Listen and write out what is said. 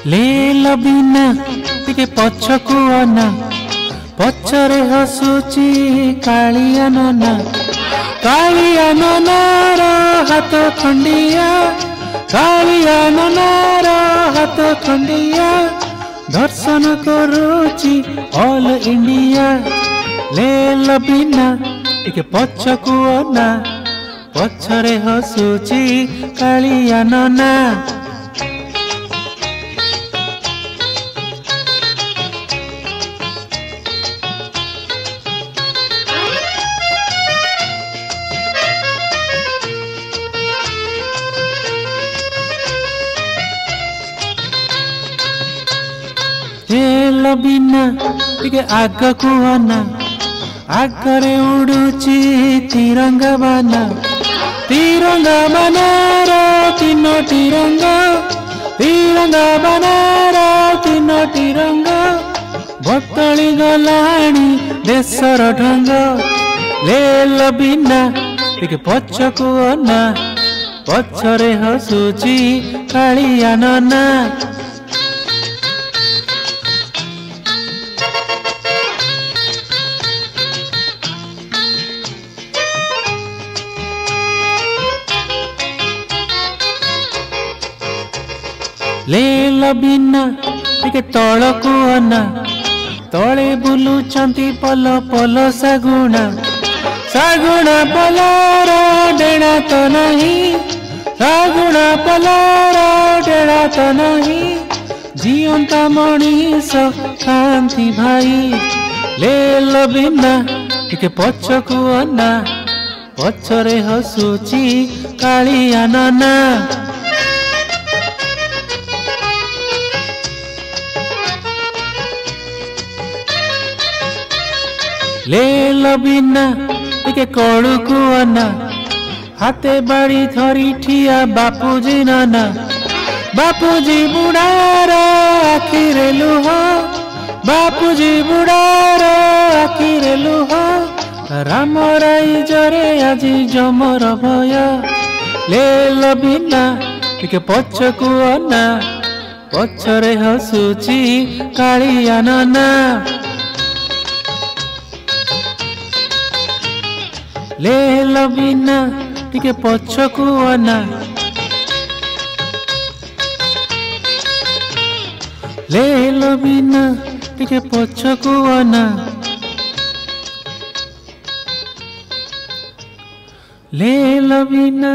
ले लबिना टिके पछकु अना पछरे हसुची कालिया नना रो हाथ खंडिया कालिया ननार हाथ खंडिया दर्शन करुची ऑल इंडिया। ले लबिना टिके पछकु अना पछरे हसुची कालिया नना। लबिना टिके आग को आना आगरे उड़ुची तिरंगा बाना रो तीनो तिरंगा बाना रो तीनो तिरंगा बदली गलाणी देशर ढंग। ले लबिना टिके पछकु अना पछरे हसुची कालिया नना। ले लबिना टिके तलकु अना तले बुलुचंती पल पल सागुणा पलार डेणा तो नहीं सागुणा पलार डेणा तो नहीं जीवंता मनीष खांती भाई। ले लबिना टिके पछकु अना पछरे हसुची कालिया नना। ले लबिना टिके कड़ुकु अना हाथे बाड़ी धरी ठिया बापूजी नाना बापूजी बुढ़ार आखिरे लुह बापूजी बुढ़ार आखिरे लुह राम राई जरे आजी जमर भय। ले लबिना टिके पछकु अना पछरे हसुची कालिया नना। ले लबिना टिके पछकु अना ले लबिना टिके पछकु अना ले लबिना।